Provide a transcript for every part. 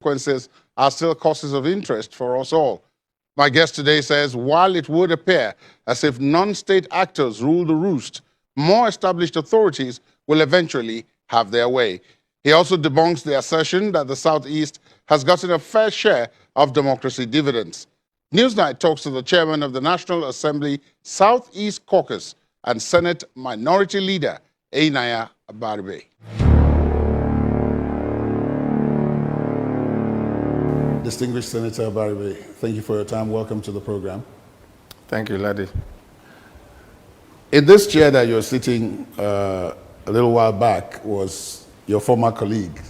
consequences are still causes of interest for us all. My guest today says while it would appear as if non-state actors rule the roost, more established authorities will eventually have their way. He also debunks the assertion that the Southeast has gotten a fair share of democracy dividends. Newsnight talks to the chairman of the National Assembly Southeast Caucus and Senate Minority Leader, Enyinnaya Abaribe. Distinguished Senator Abaribe, thank you for your time. Welcome to the program. Thank you, Ladi. In this chair that you're sitting a little while back was your former colleague,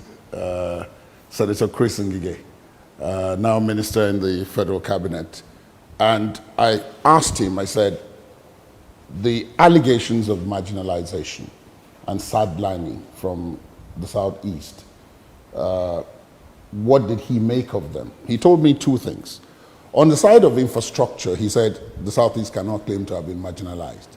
Senator Chris Ngige, now minister in the federal cabinet. And I asked him, I said, the allegations of marginalization and sidelining from the Southeast, what did he make of them? He told me two things. On the side of infrastructure, he said the Southeast cannot claim to have been marginalized,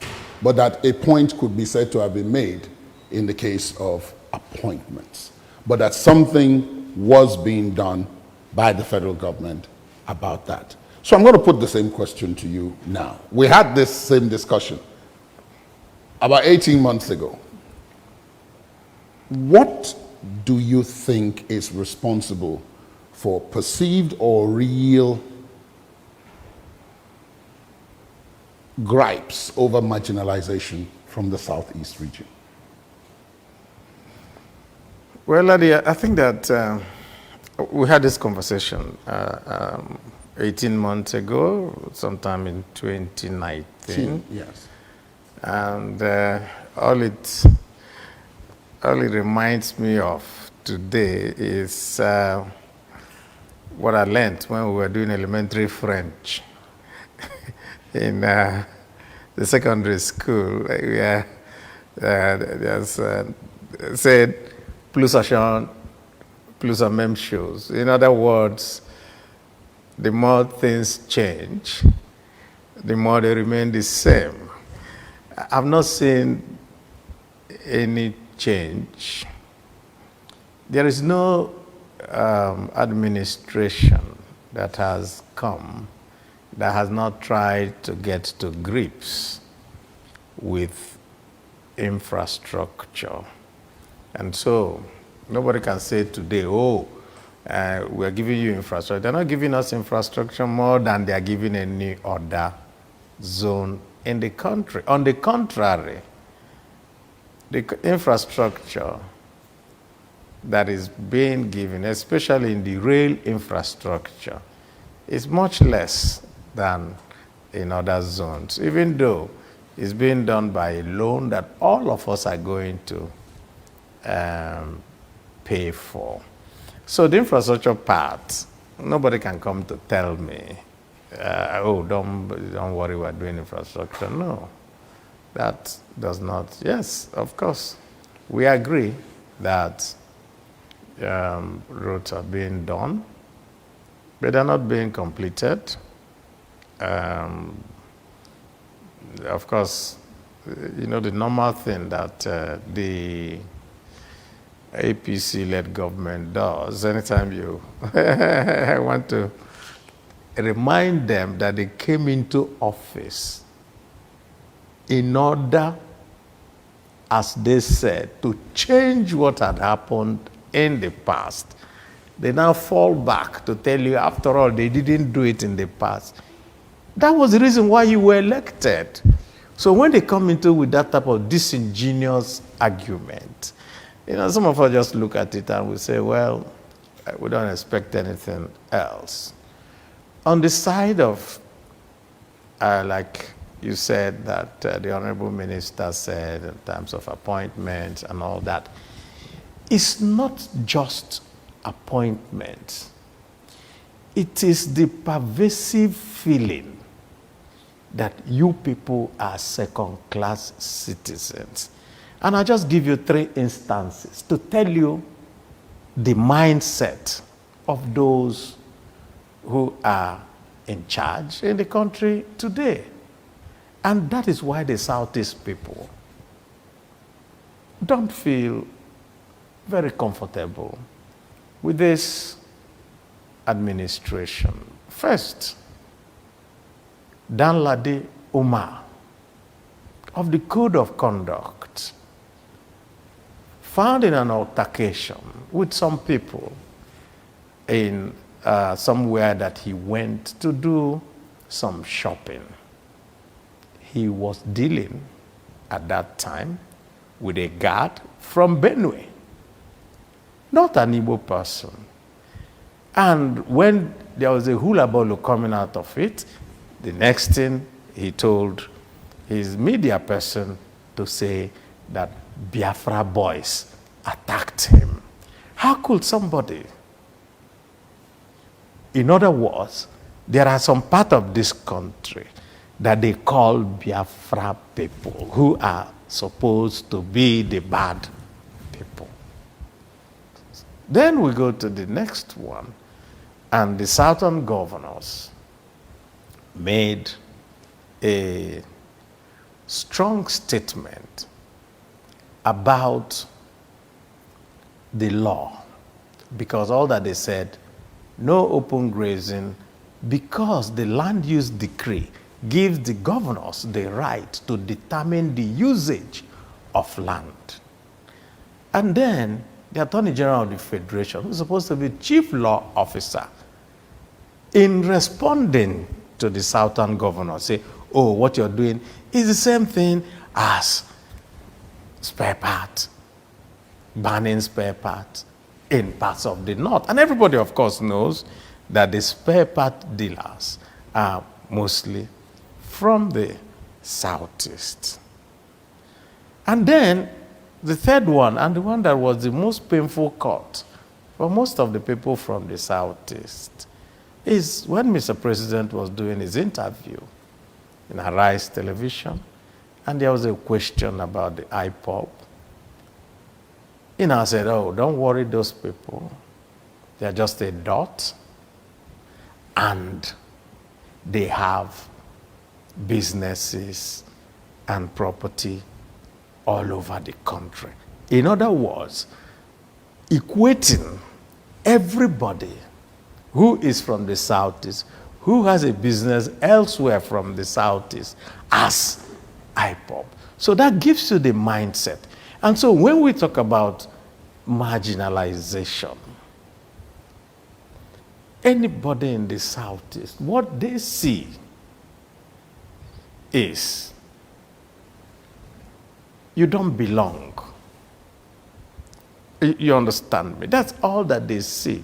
but that a point could be said to have been made in the case of appointments, but that something was being done by the federal government about that. So I'm going to put the same question to you now. We had this same discussion about 18 months ago. What do you think is responsible for perceived or real gripes over marginalization from the Southeast region? Well, Ladi, I think that we had this conversation 18 months ago, sometime in 2019. Yes. And all it reminds me of today is what I learned when we were doing elementary French in the secondary school. There's said plus ça change, plus la même chose. In other words, the more things change, the more they remain the same. I've not seen any change. There is no administration that has come that has not tried to get to grips with infrastructure. And so nobody can say today, oh, we're giving you infrastructure. They're not giving us infrastructure more than they're giving any other zone in the country. On the contrary, the infrastructure that is being given, especially in the rail infrastructure, is much less than in other zones, even though it's being done by a loan that all of us are going to pay for. So the infrastructure part, nobody can come to tell me, oh, don't worry, we're doing infrastructure. No, that does not. Yes, of course, we agree that roads are being done, but they're not being completed. Of course, you know, the normal thing that the APC-led government does, anytime you I want to remind them that they came into office in order, as they said, to change what had happened in the past. They now fall back to tell you, after all, they didn't do it in the past. That was the reason why you were elected. So when they come into with that type of disingenuous argument, you know, some of us just look at it and we say, well, we don't expect anything else. On the side of, like you said, that the Honorable Minister said in terms of appointments and all that, it's not just appointments. It is the pervasive feeling that you people are second-class citizens. And I'll just give you 3 instances to tell you the mindset of those who are in charge in the country today. And that is why the Southeast people don't feel very comfortable with this administration. First, Danladi Umar of the Code of Conduct found in an altercation with some people in somewhere that he went to do some shopping. He was dealing at that time with a guard from Benue, not an Igbo person. And when there was a hula bolo coming out of it, the next thing he told his media person to say that Biafra boys attacked him. How could somebody? In other words, there are some part of this country that they call Biafra people, who are supposed to be the bad people. Then we go to the next one, and the southern governors made a strong statement about the law, because all that they said, no open grazing, because the land use decree gives the governors the right to determine the usage of land. And then the Attorney General of the Federation, who's supposed to be chief law officer, in responding to the southern governor, say, oh, what you're doing is the same thing as spare parts, banning spare parts in parts of the north. And everybody, of course, knows that the spare part dealers are mostly from the southeast. And then the third one, and the one that was the most painful cut for most of the people from the southeast, is when Mr. President was doing his interview in Arise Television, and there was a question about the IPOB. I said, oh, don't worry those people. They're just a dot, and they have businesses and property all over the country. In other words, equating everybody who is from the southeast, who has a business elsewhere from the southeast, as IPOB. So that gives you the mindset. And so when we talk about marginalization, anybody in the southeast, what they see is you don't belong. You understand me? That's all that they see.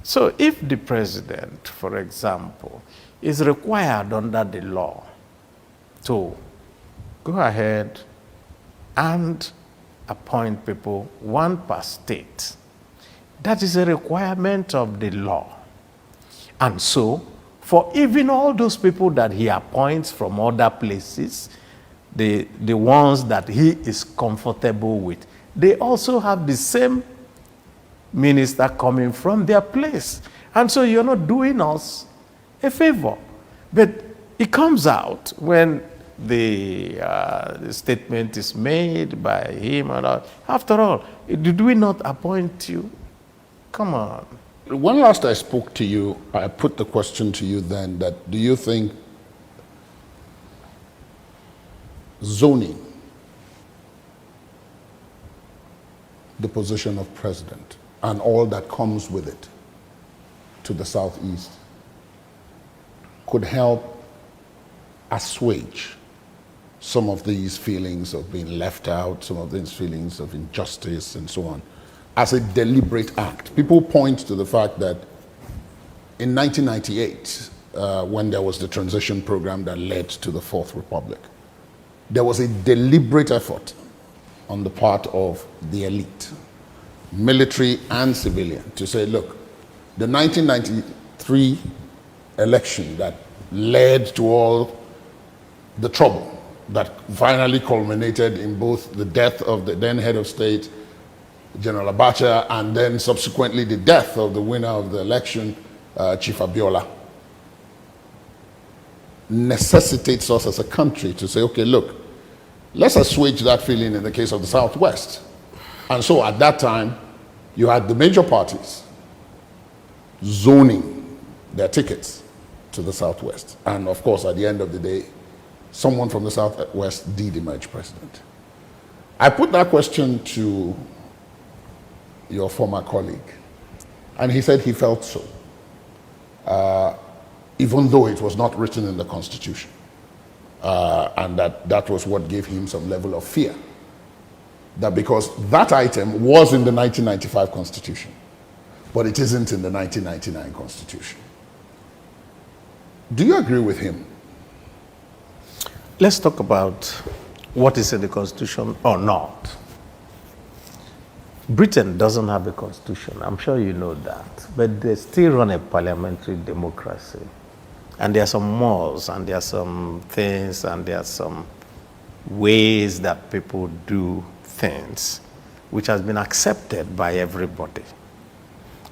So if the president, for example, is required under the law to go ahead and appoint people, one per state, that is a requirement of the law. And so, for even all those people that he appoints from other places, the ones that he is comfortable with, they also have the same minister coming from their place. And so you're not doing us a favor. But it comes out when the statement is made by him and all. After all, did we not appoint you? Come on. When last I spoke to you, I put the question to you then that do you think zoning, the position of president, and all that comes with it to the southeast could help assuage some of these feelings of being left out, some of these feelings of injustice and so on, as a deliberate act? People point to the fact that in 1998, when there was the transition program that led to the Fourth Republic, there was a deliberate effort on the part of the elite, military and civilian, to say, look, the 1993 election that led to all the trouble that finally culminated in both the death of the then head of state, General Abacha, and then subsequently the death of the winner of the election, Chief Abiola, necessitates us as a country to say, okay, look, let's assuage that feeling in the case of the Southwest. And so at that time, you had the major parties zoning their tickets to the Southwest. And of course, at the end of the day, someone from the Southwest did emerge president. I put that question to your former colleague, and he said he felt so, even though it was not written in the Constitution, and that was what gave him some level of fear. That because that item was in the 1995 Constitution, but it isn't in the 1999 Constitution. Do you agree with him? Let's talk about what is in the Constitution or not. Britain doesn't have a constitution. I'm sure you know that. But they still run a parliamentary democracy. And there are some laws, and there are some things, and there are some ways that people do things which has been accepted by everybody.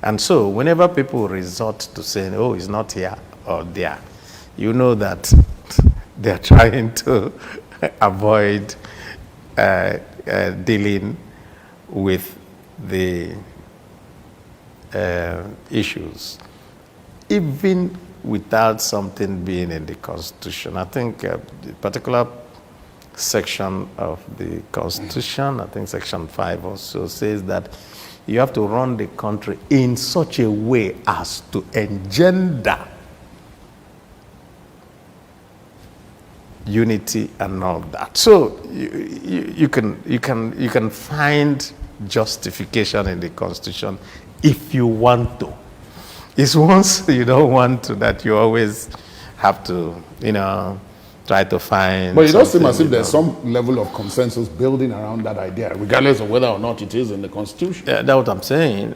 And so whenever people resort to saying, oh, it's not here or there, you know that they're trying to avoid dealing with the issues, even without something being in the Constitution. I think the particular section of the Constitution, I think section 5 or so, says that you have to run the country in such a way as to engender unity and all that. So you can find justification in the Constitution if you want to. It's once you don't want to that you always have to, try to find. But it does seem as if there's some level of consensus building around that idea, regardless of whether or not it is in the Constitution. Yeah, that's what I'm saying.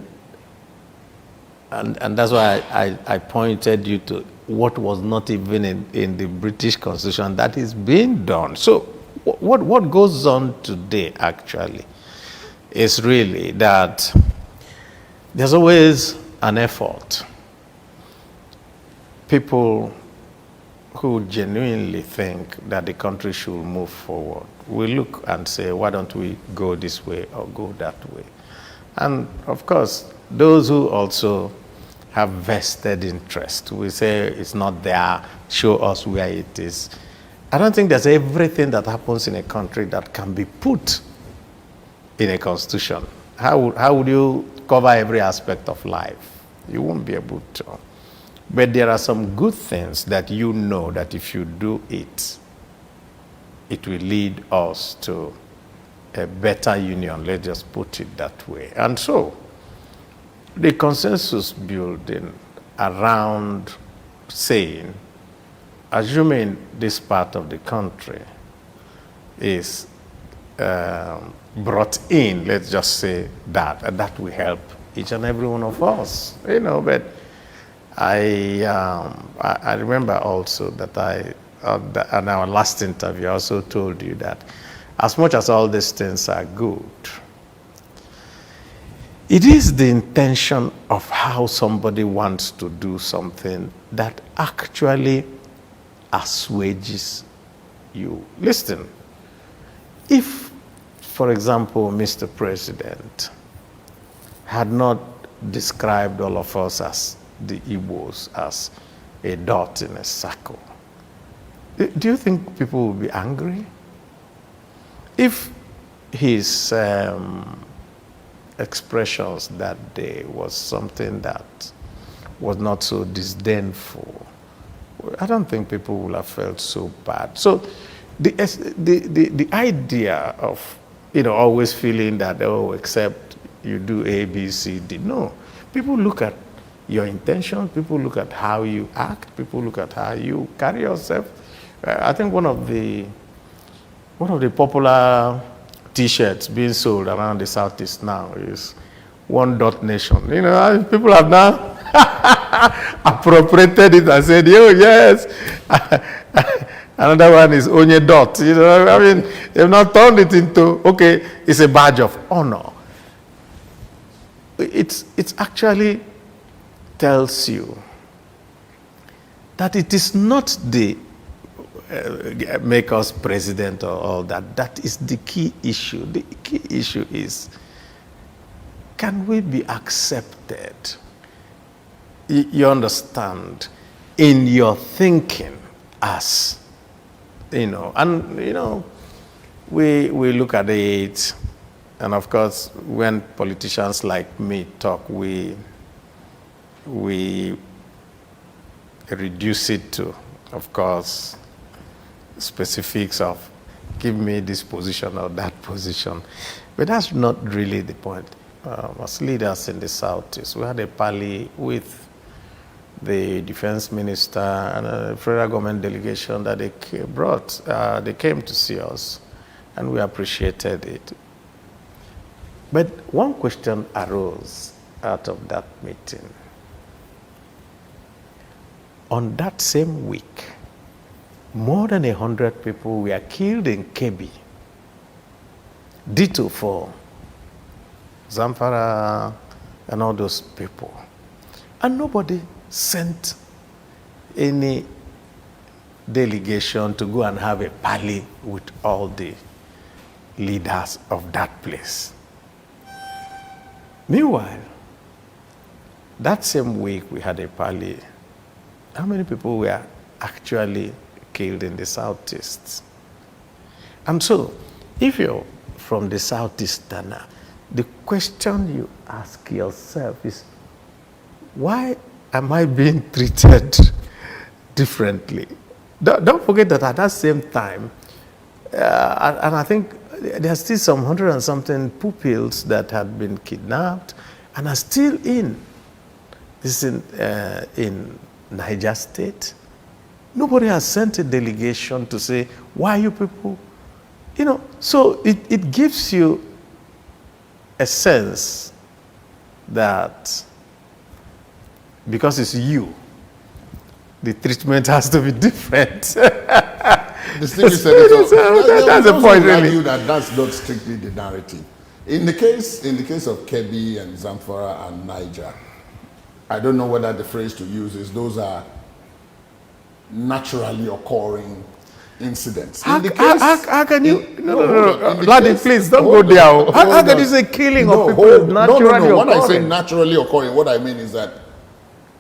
And that's why I pointed you to what was not even in the British Constitution that is being done. So what goes on today actually is really that there's always an effort. People who genuinely think that the country should move forward will look and say, why don't we go this way or go that way? And of course, those who also have vested interest will say it's not there, show us where it is. I don't think there's everything that happens in a country that can be put in a constitution. How would you cover every aspect of life? You won't be able to. But there are some good things that you know that if you do it, it will lead us to a better union. Let's just put it that way. And so, the consensus building around saying, assuming this part of the country is brought in, let's just say that, and that will help each and every one of us, but I remember also that on our last interview, I also told you that as much as all these things are good, it is the intention of how somebody wants to do something that actually assuages you. Listen, if, for example, Mr. President had not described all of us as the Igbos as a dot in a circle, do you think people will be angry? If his expressions that day was something that was not so disdainful, I don't think people will have felt so bad. So the idea of always feeling that, except you do A, B, C, D, no. People look at your intentions, people look at how you act, people look at how you carry yourself. I think one of the popular T-shirts being sold around the Southeast now is One Dot Nation. People have now appropriated it and said, yes. Another one is Onye Dot. They've now turned it into, okay, it's a badge of honor. It's actually tells you that it is not the make us president or all that. That is the key issue. The key issue is, can we be accepted you understand, in your thinking as, and, we look at it, and of course, when politicians like me talk, we reduce it to, of course, specifics of give me this position or that position. But that's not really the point. As leaders in the Southeast, we had a parley with the defense minister and a federal government delegation that they brought. They came to see us, and we appreciated it. But one question arose out of that meeting. On that same week, more than 100 people were killed in Kebbi. Ditto for Zamfara and all those people. And nobody sent any delegation to go and have a parley with all the leaders of that place. Meanwhile, that same week we had a parley. How many people were actually killed in the Southeast? And so, if you're from the Southeast, the question you ask yourself is, why am I being treated differently? Don't forget that at that same time, and I think there's still some 100 and something pupils that had been kidnapped and are still in Niger State. Nobody has sent a delegation to say, why you people? So it gives you a sense that because it's you, the treatment has to be different. Distinguished Senator, that's the point, really. That's not strictly the narrative. In the case of Kebbi and Zamfara and Niger, I don't know whether the phrase to use is those are naturally occurring incidents. How can you? No. Laddie, please don't go there. How can you say killing of people naturally occurring? When I say naturally occurring, what I mean is that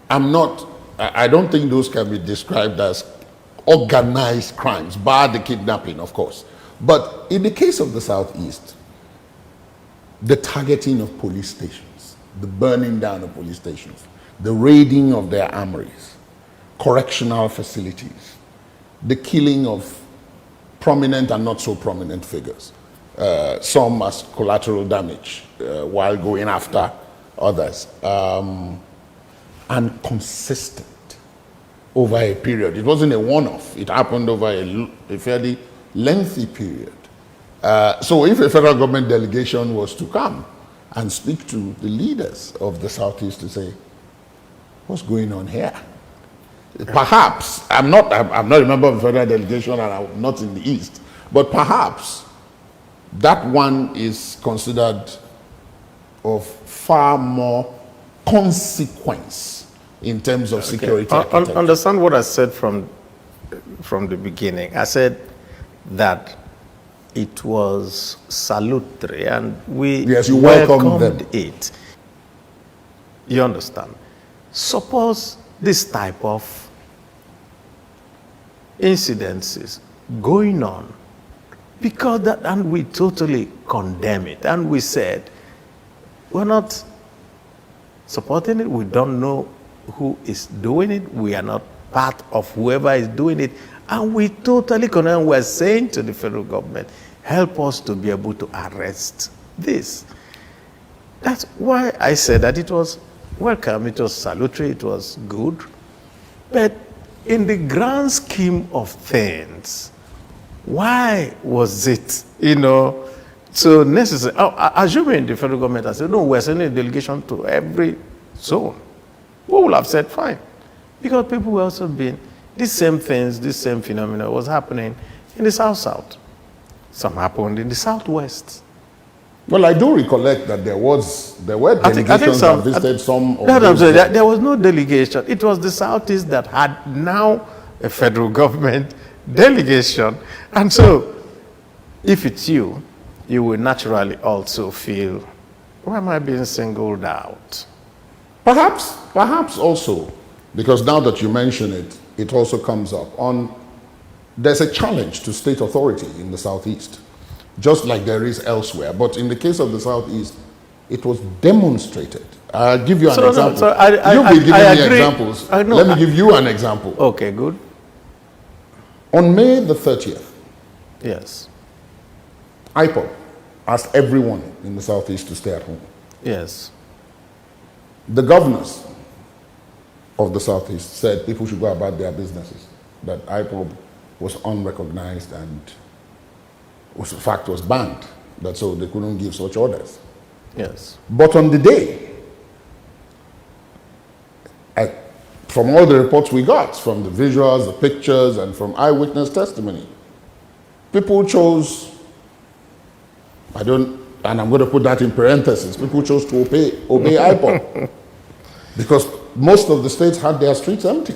I don't think those can be described as organized crimes, bar the kidnapping, of course. But in the case of the Southeast, the targeting of police stations, the burning down of police stations, the raiding of their armories, correctional facilities, the killing of prominent and not so prominent figures, some as collateral damage while going after others, and consistent over a period. It wasn't a one-off. It happened over a fairly lengthy period. So if a federal government delegation was to come and speak to the leaders of the Southeast to say, what's going on here? Perhaps, I'm not a member of the federal delegation and I'm not in the East, but perhaps that one is considered of far more consequence in terms of security. Understand what I said from the beginning. I said that it was salutary and we welcomed it. You understand? Suppose this type of incidences going on, because that, and we totally condemn it, and we said we're not supporting it. We don't know who is doing it. We are not part of whoever is doing it, and we totally condemn. We're saying to the federal government, help us to be able to arrest this. That's why I said that it was welcome, it was salutary, it was good, but in the grand scheme of things, why was it, so necessary? Assuming the federal government has said, no, we're sending a delegation to every zone, we would have said, fine. Because people were also being, these same things, this same phenomena was happening in the South-South. Some happened in the Southwest. Well, I do recollect that there were delegations that visited some of those. There was no delegation. It was the Southeast that had now a federal government delegation. And so, if it's you, you will naturally also feel, why am I being singled out? Perhaps also, because now that you mention it, it also comes up on, there's a challenge to state authority in the Southeast, just like there is elsewhere. But in the case of the Southeast, it was demonstrated. I'll give you an example. No, so You've been giving me agree. examples. Let me give you an example. Okay, good. On May the 30th, Yes. IPOB asked everyone in the Southeast to stay at home. Yes. The governors of the Southeast said people should go about their businesses, that IPOB was unrecognized and was, in fact, was banned, that so they couldn't give such orders. Yes. But on the day, from all the reports we got, from the visuals, the pictures, and from eyewitness testimony, people chose, and I'm going to put that in parentheses, people chose to obey IPOB because most of the states had their streets empty.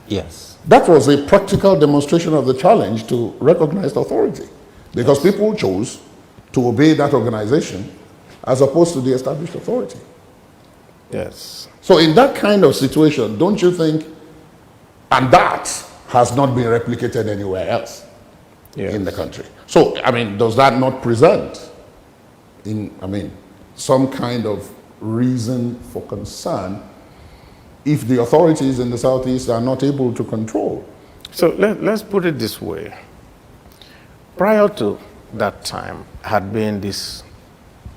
Yes. That was a practical demonstration of the challenge to recognized authority because people chose to obey that organization as opposed to the established authority. Yes. So in that kind of situation, don't you think, and that has not been replicated anywhere else in the country. So, I mean, does that not present some kind of reason for concern if the authorities in the Southeast are not able to control? So let's put it this way. Prior to that time had been this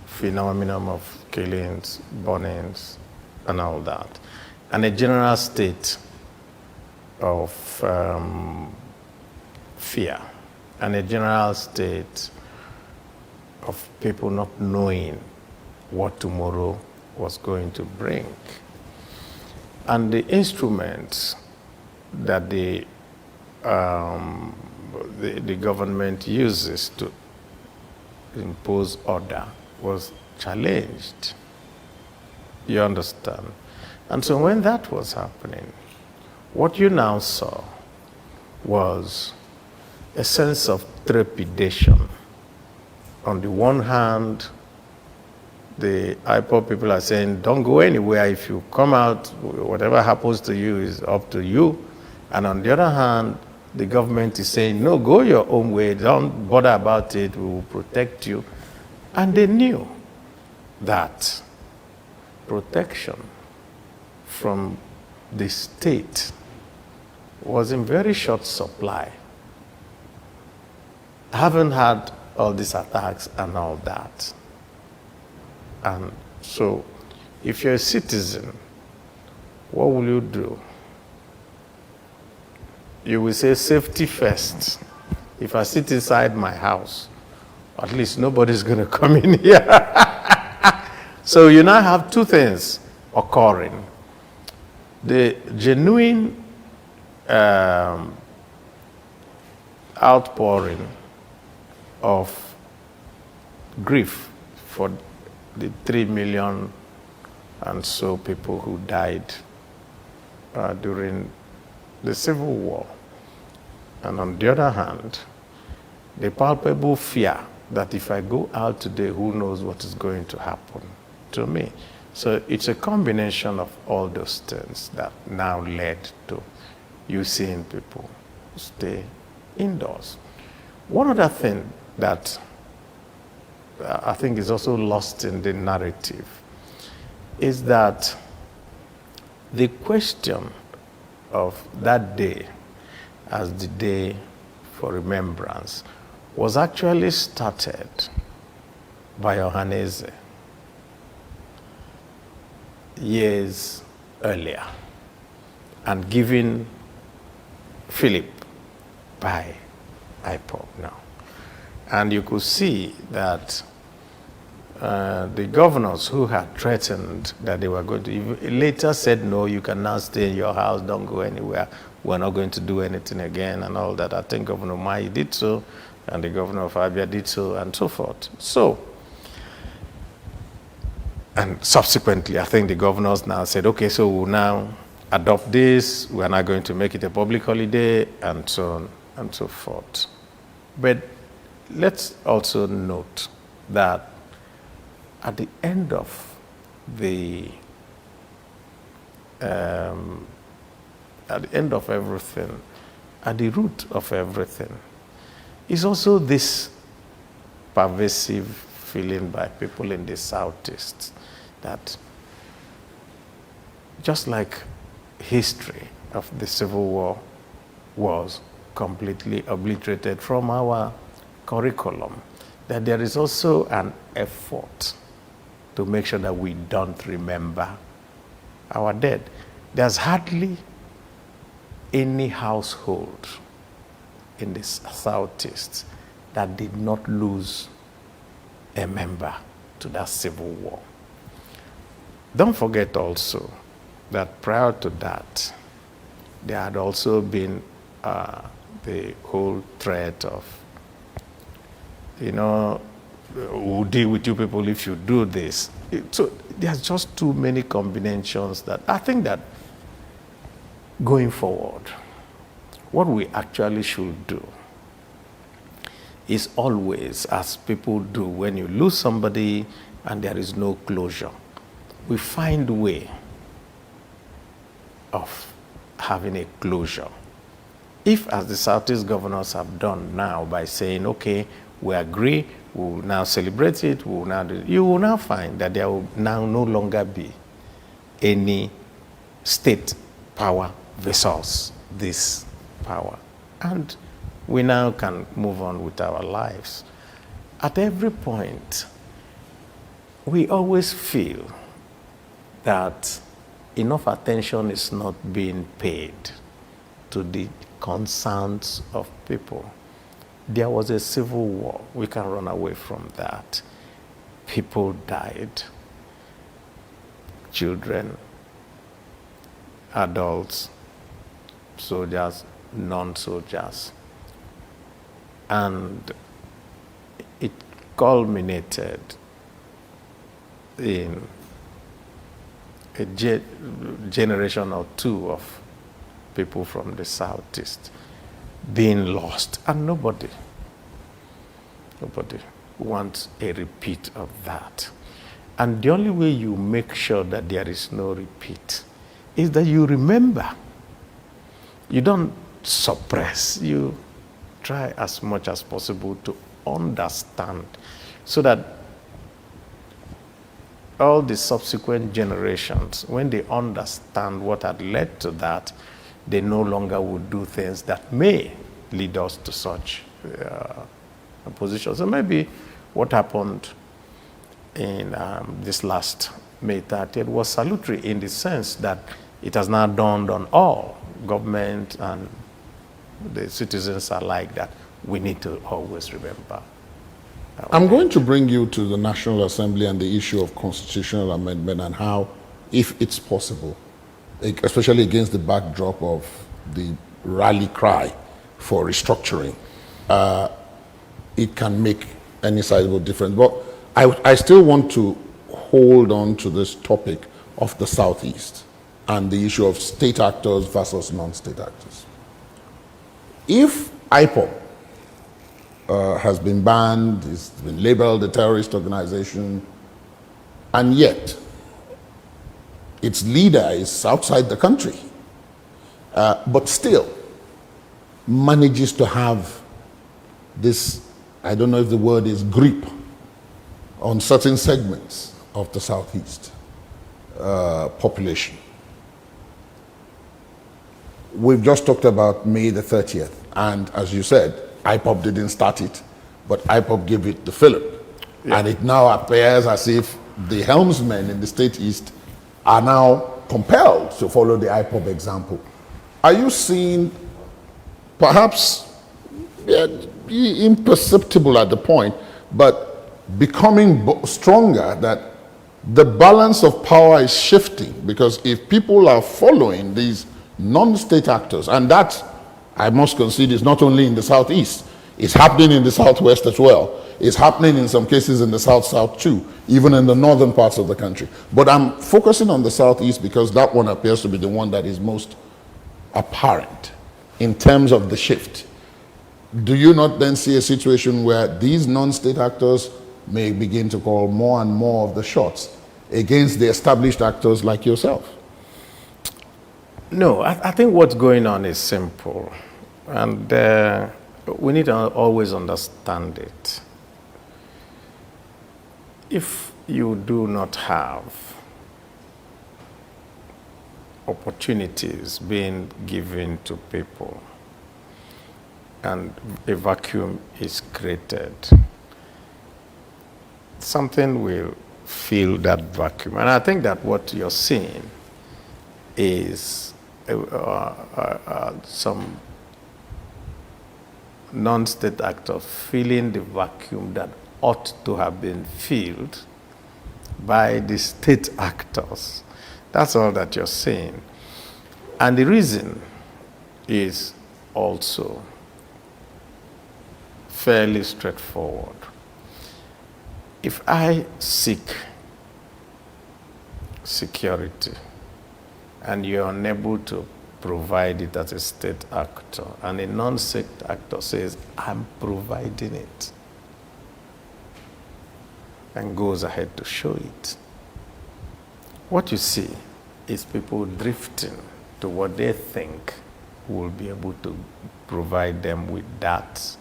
phenomenon of killings, burnings, and all that, and a general state of fear, and a general state of people not knowing what tomorrow was going to bring. And the instruments that the government uses to impose order was challenged. You understand? And so when that was happening, what you now saw was a sense of trepidation. On the one hand, the IPOB people are saying, don't go anywhere. If you come out, whatever happens to you is up to you. And on the other hand, the government is saying, no, go your own way. Don't bother about it. We will protect you. And they knew that protection from the state was in very short supply. Haven't had all these attacks and all that. And so, if you're a citizen, what will you do? You will say safety first. If I sit inside my house, at least nobody's going to come in here. So you now have two things occurring. The genuine outpouring of grief for the 3 million and so people who died during the Civil War. And on the other hand, the palpable fear that if I go out today, who knows what is going to happen to me. So it's a combination of all those things that now led to you seeing people stay indoors. One other thing that I think is also lost in the narrative is that the question of that day as the day for remembrance was actually started by Ohanaeze years earlier and given Philip by IPOB now. And you could see that the governors who had threatened that they were going to, later said, no, you can now stay in your house, don't go anywhere, we're not going to do anything again and all that. I think Governor Mai did so, and the governor of Abia did so, and so forth. So, and subsequently, I think the governors now said, okay, so we'll now adopt this, we're not going to make it a public holiday, and so on and so forth. But let's also note that at the end of the at the end of everything, at the root of everything, is also this pervasive feeling by people in the Southeast that just like history of the Civil War was completely obliterated from our curriculum, that there is also an effort to make sure that we don't remember our dead. There's hardly any household in the Southeast that did not lose a member to that Civil War. Don't forget also that prior to that, there had also been the whole threat of, we'll deal with you people if you do this. So there's just too many combinations that I think that going forward, what we actually should do is always, as people do when you lose somebody and there is no closure, we find a way of having a closure. If, as the Southeast governors have done now by saying, okay, we agree, we will now celebrate it, we will now do it, you will now find that there will now no longer be any state power versus this power. And we now can move on with our lives. At every point, we always feel that enough attention is not being paid to the concerns of people. There was a civil war. We can run away from that. People died. Children, adults, soldiers, non-soldiers. And it culminated in a generation or two of people from the Southeast being lost. And nobody wants a repeat of that. And the only way you make sure that there is no repeat is that you remember. You don't suppress. You try as much as possible to understand so that all the subsequent generations, when they understand what had led to that, they no longer would do things that may lead us to such a position. So maybe what happened in this last May 30th was salutary in the sense that it has now dawned on all government and the citizens alike that we need to always remember. I'm going to bring you to the National Assembly and the issue of constitutional amendment and how, if it's possible, especially against the backdrop of the rally cry for restructuring, it can make any sizable difference. But I still want to hold on to this topic of the Southeast and the issue of state actors versus non-state actors. If IPOB has been banned, it's been labeled a terrorist organization, and yet its leader is outside the country, but still manages to have this, I don't know if the word is grip, on certain segments of the Southeast population. We've just talked about May the 30th, and as you said, IPOB didn't start it, but IPOB gave it to Philip. Yeah. And it now appears as if the helmsmen in the State East are now compelled to follow the IPOB example. Are you seeing, perhaps imperceptible at the point, but becoming stronger, that the balance of power is shifting? Because if people are following these non-state actors, and that, I must concede, is not only in the Southeast, it's happening in the Southwest as well. It's happening in some cases in the South too, even in the northern parts of the country. But I'm focusing on the Southeast because that one appears to be the one that is most apparent in terms of the shift. Do you not then see a situation where these non-state actors may begin to call more and more of the shots against the established actors like yourself? No, I think what's going on is simple. And we need to always understand it. If you do not have opportunities being given to people and a vacuum is created, something will fill that vacuum. And I think that what you're seeing is some non-state actors filling the vacuum that ought to have been filled by the state actors. That's all that you're saying. And the reason is also fairly straightforward. If I seek security and you're unable to provide it as a state actor, and a non-state actor says, I'm providing it, and goes ahead to show it, what you see is people drifting to what they think will be able to provide them with that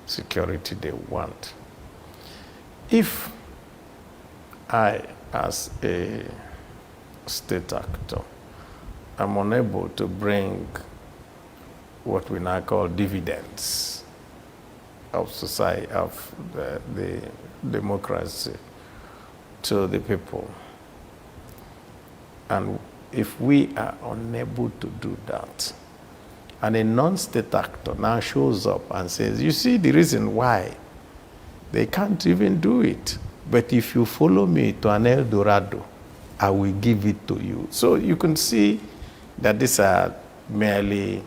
security they want. If I, as a state actor, am unable to bring what we now call dividends of society, of the democracy to the people, and if we are unable to do that, and a non-state actor now shows up and says, you see the reason why they can't even do it, but if you follow me to an El Dorado, I will give it to you. So you can see that these are merely...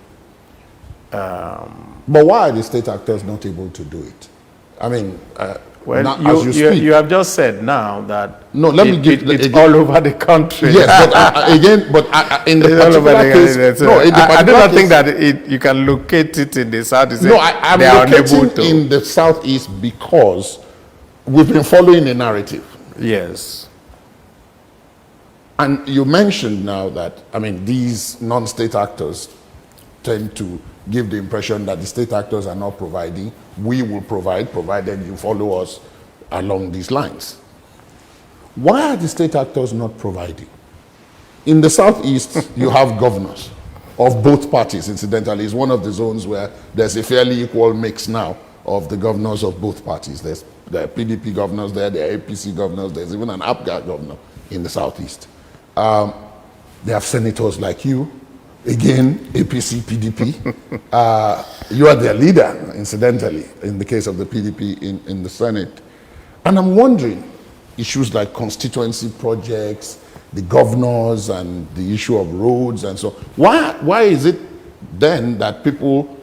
But why are the state actors not able to do it? I mean, well, now, you have just said now that no, let me give it's again, all over the country. Yes, but in the particular case, so no, in the I do not case, think that you can locate it in the south. No, I'm locating in the southeast because we've been following a narrative. Yes. And you mentioned now that, I mean, these non-state actors tend to give the impression that the state actors are not providing. We will provide, provided you follow us along these lines. Why are the state actors not providing? In the southeast, you have governors of both parties, incidentally. It's one of the zones where there's a fairly equal mix now of the governors of both parties. There are PDP governors there are APC governors, there's even an APGA governor in the southeast. They have senators like you, again, APC, PDP. You are their leader, incidentally, in the case of the PDP in the Senate. And I'm wondering, issues like constituency projects, the governors and the issue of roads and so why is it then that people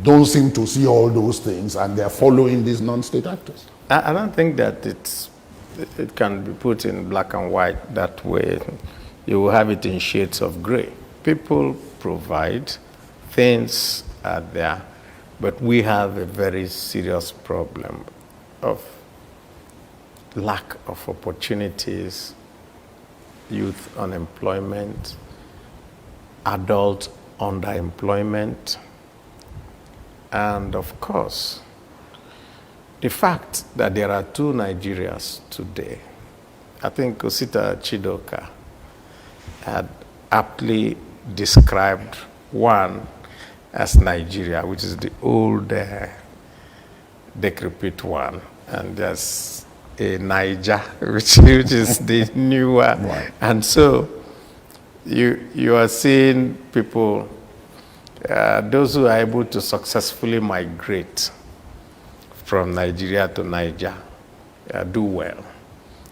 don't seem to see all those things and they're following these non-state actors? I don't think that it can be put in black and white that way. You will have it in shades of gray. People provide, things are there, but we have a very serious problem of lack of opportunities, youth unemployment, adult underemployment, and of course, the fact that there are two Nigerias today. I think Osita Chidoka had aptly described one as Nigeria, which is the old, decrepit one, and there's a Niger, which is the newer. Right. And so you are seeing people, those who are able to successfully migrate from Nigeria to Niger do well.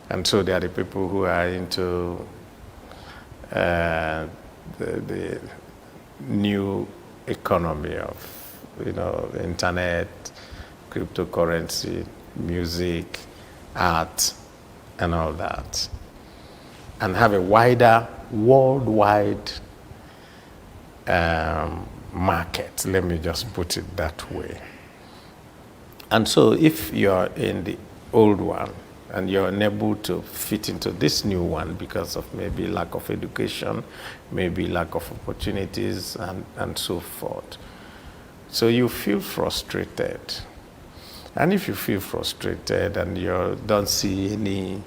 And so they are the people who are into the new economy of, the internet, cryptocurrency, music, art, and all that, and have a wider, worldwide market. Let me just put it that way. And so if you're in the old one, and you're unable to fit into this new one because of maybe lack of education, maybe lack of opportunities, and so forth. So you feel frustrated. And if you feel frustrated and you don't see any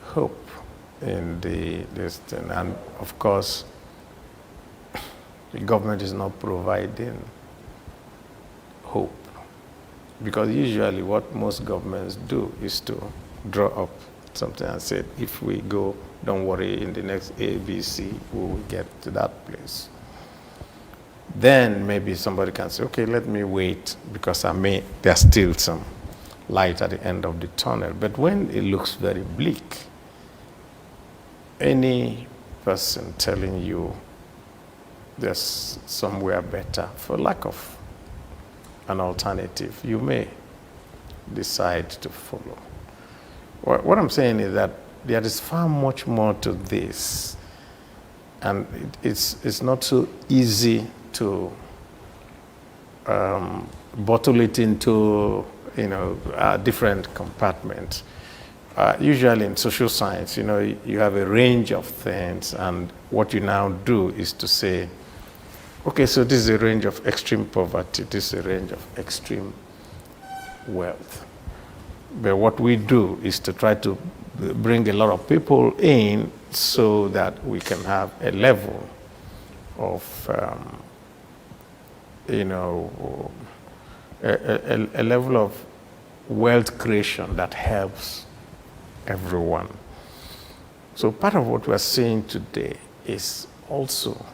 hope in this thing, and of course, the government is not providing hope. Because usually what most governments do is to draw up something and say, if we go, don't worry, in the next A, B, C, we will get to that place. Then maybe somebody can say, okay, let me wait because there's still some light at the end of the tunnel. But when it looks very bleak, any person telling you there's somewhere better, for lack of an alternative, you may decide to follow. What I'm saying is that there is far much more to this, and it's not so easy to bottle it into different compartments. Usually in social science, you have a range of things, and what you now do is to say, okay, so this is a range of extreme poverty, this is a range of extreme wealth. But what we do is to try to bring a lot of people in so that we can have a level of, a level of wealth creation that helps everyone. So part of what we're seeing today is also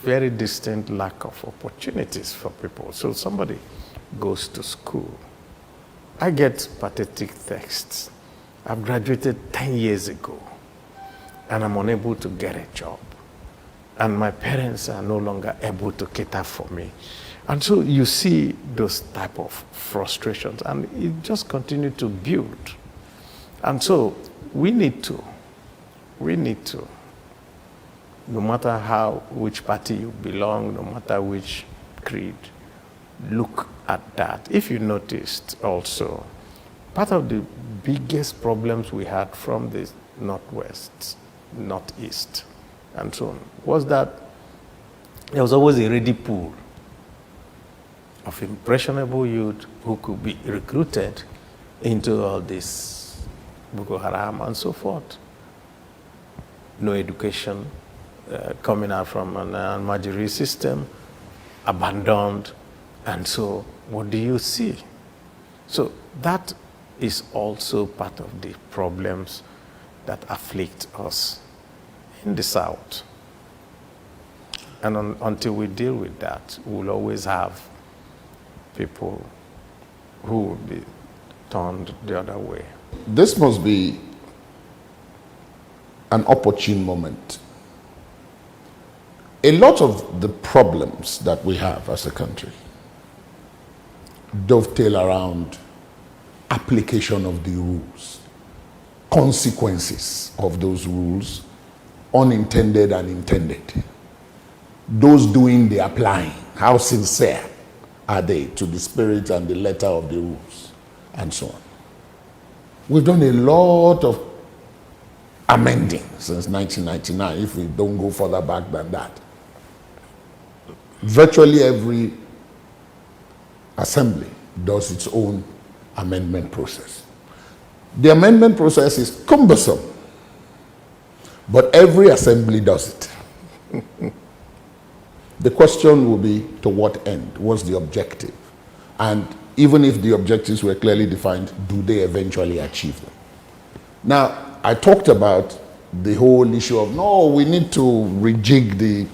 very distinct lack of opportunities for people. So somebody goes to school. I get pathetic texts. I've graduated 10 years ago, and I'm unable to get a job. And my parents are no longer able to cater for me. And so you see those type of frustrations, and it just continues to build. And so we need to, no matter which party you belong, no matter which creed, look at that. If you noticed also, part of the biggest problems we had from the Northwest, Northeast, and so on, was that there was always a ready pool of impressionable youth who could be recruited into all this Boko Haram and so forth. No education, coming out from an Almajiri system, abandoned, and so what do you see? So that is also part of the problems that afflict us in the South. And until we deal with that, we'll always have people who will be turned the other way. This must be an opportune moment. A lot of the problems that we have as a country dovetail around application of the rules, consequences of those rules, unintended and intended. Those doing the applying, how sincere are they to the spirit and the letter of the rules, and so on. We've done a lot of amending since 1999, if we don't go further back than that. Virtually every assembly does its own amendment process. The amendment process is cumbersome, but every assembly does it. The question will be, to what end? What's the objective? And even if the objectives were clearly defined, do they eventually achieve them? Now, I talked about the whole issue of, no, we need to rejig the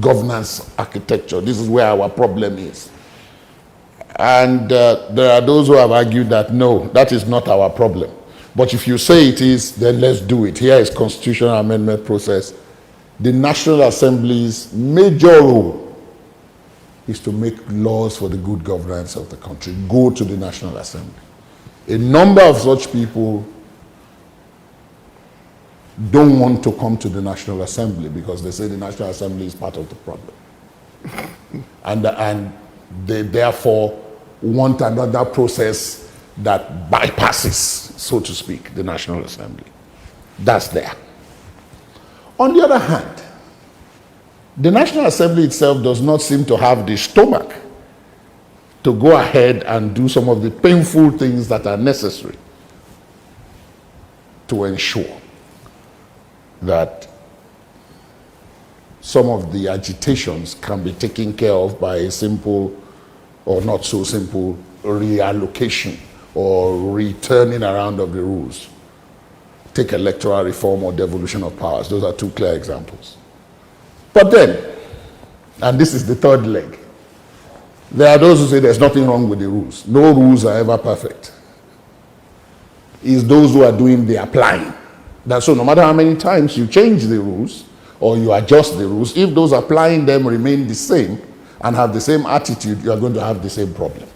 governance architecture. This is where our problem is. And there are those who have argued that, no, that is not our problem. But if you say it is, then let's do it. Here is constitutional amendment process. The National Assembly's major role is to make laws for the good governance of the country. Go to the National Assembly. A number of such people don't want to come to the National Assembly because they say the National Assembly is part of the problem. and they therefore want another process that bypasses, so to speak, the National Assembly. That's there. On the other hand, the National Assembly itself does not seem to have the stomach to go ahead and do some of the painful things that are necessary to ensure that some of the agitations can be taken care of by a simple or not so simple reallocation or returning around of the rules. Take electoral reform or devolution of powers. Those are two clear examples. But then, and this is the third leg, there are those who say there's nothing wrong with the rules. No rules are ever perfect. It's those who are doing the applying. That's so no matter how many times you change the rules or you adjust the rules, if those applying them remain the same and have the same attitude, you are going to have the same problem.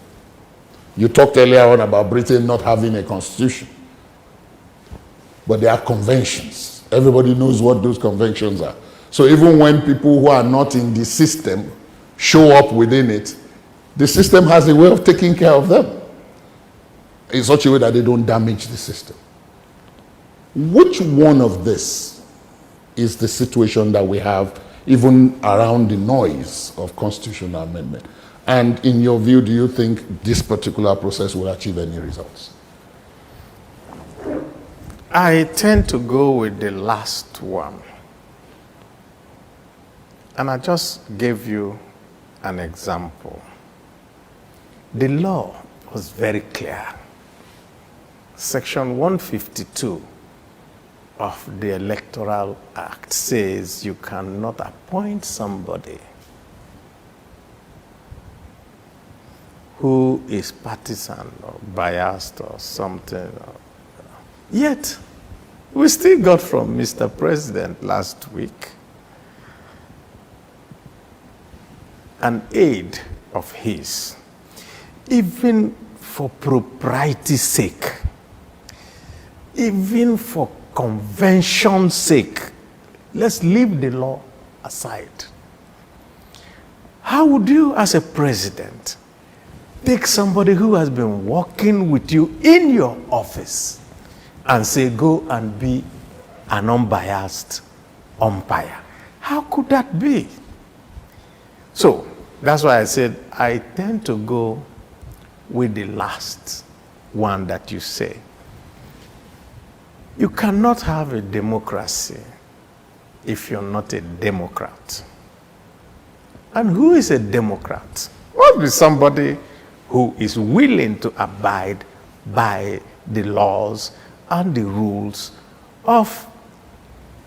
You talked earlier on about Britain not having a constitution. But they are conventions. Everybody knows what those conventions are. So even when people who are not in the system show up within it, the system has a way of taking care of them in such a way that they don't damage the system. Which one of this is the situation that we have even around the noise of constitutional amendment? And in your view, do you think this particular process will achieve any results? I tend to go with the last one. And I just gave you an example. The law was very clear. Section 152 of the Electoral Act says you cannot appoint somebody who is partisan or biased or something. Yet, we still got from Mr. President last week an aid of his, even for propriety's sake, even for convention's sake. Let's leave the law aside. How would you, as a president, take somebody who has been working with you in your office and say, go and be an unbiased umpire? How could that be? So, that's why I said I tend to go with the last one that you say. You cannot have a democracy if you're not a Democrat. And who is a Democrat? Must be somebody who is willing to abide by the laws and the rules of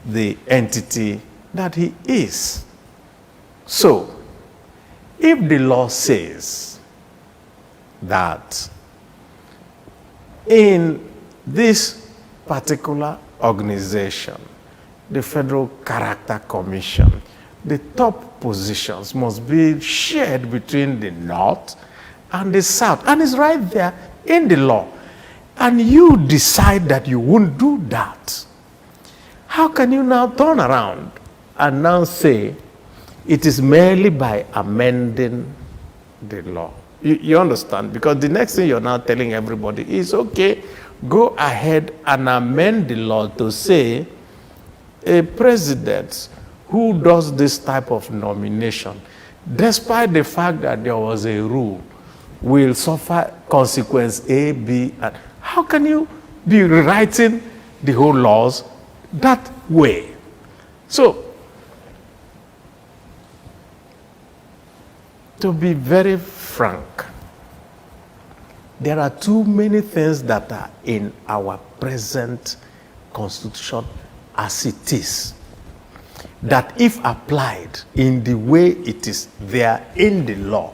the entity that he is. So, if the law says that in this particular organization, the Federal Character Commission, the top positions must be shared between the North and the South, and it's right there in the law, and you decide that you won't do that, how can you now turn around and now say it is merely by amending the law? You understand? Because the next thing you're now telling everybody is, okay, go ahead and amend the law to say a president who does this type of nomination, despite the fact that there was a rule, will suffer consequence A, B, and how can you be rewriting the whole laws that way? So, to be very frank, there are too many things that are in our present constitution as it is, that if applied in the way it is there in the law,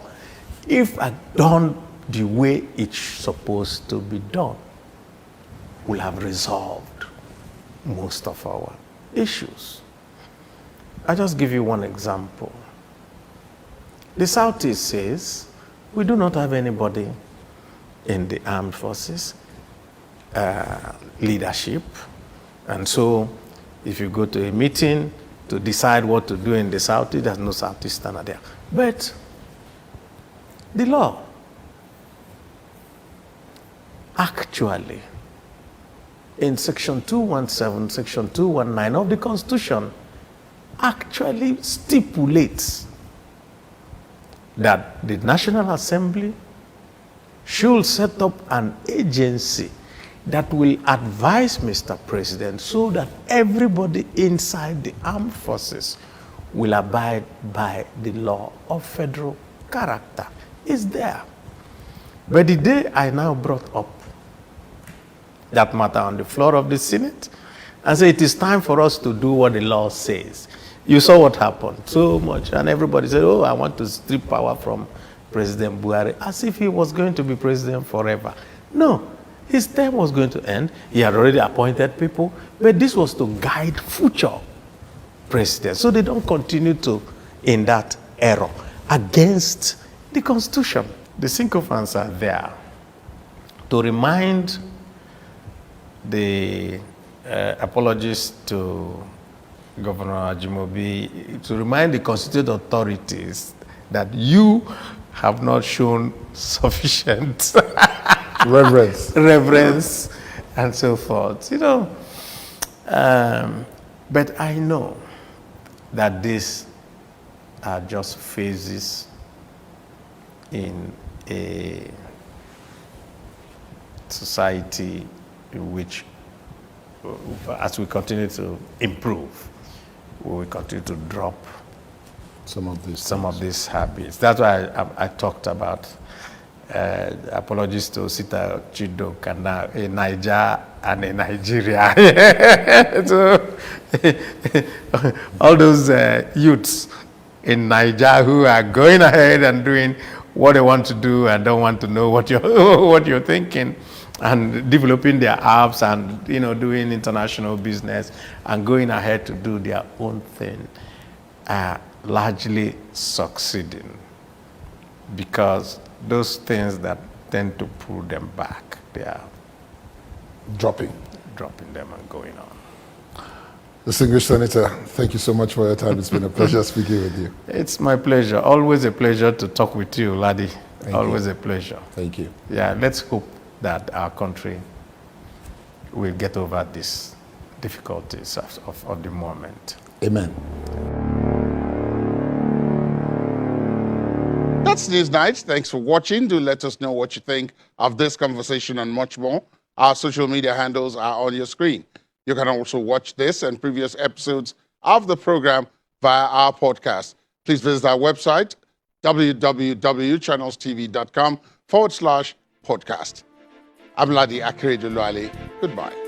if done the way it's supposed to be done, will have resolved most of our issues. I'll just give you one example. The Southeast says we do not have anybody in the armed forces leadership, and so if you go to a meeting to decide what to do in the Southeast, there's no Southeasterner there. But the law actually, in section 217, section 219 of the Constitution, actually stipulates that the National Assembly should set up an agency that will advise Mr. President so that everybody inside the armed forces will abide by the law of federal character. It's there. But the day I now brought up that matter on the floor of the Senate and say it is time for us to do what the law says, you saw what happened so much, and everybody said, oh, I want to strip power from President Buhari, as if he was going to be president forever. No, his term was going to end. He had already appointed people, but this was to guide future presidents so they don't continue to in that error against the Constitution. The sycophants are there to remind the apologists to Governor Ajimobi, to remind the constituted authorities that you have not shown sufficient reverence and so forth. You know, but I know that these are just phases in a society in which, as we continue to improve, we will continue to drop some of these habits. That's why I talked about apologies to Sita Chidok and a Niger and a Nigeria. So all those youths in Niger who are going ahead and doing what they want to do and don't want to know what you're thinking, and developing their apps and doing international business and going ahead to do their own thing, are largely succeeding, because those things that tend to pull them back, they are Dropping them and going on. Distinguished Senator, thank you so much for your time. It's been a pleasure speaking with you. It's my pleasure. Always a pleasure to talk with you, Ladi. Always a pleasure. Thank you. Yeah, let's hope that our country will get over these difficulties of the moment. Amen. That's News Night. Thanks for watching. Do let us know what you think of this conversation and much more. Our social media handles are on your screen. You can also watch this and previous episodes of the program via our podcast. Please visit our website, www.channelstv.com/podcast. I'm Ladi Akeredoluwale. Goodbye.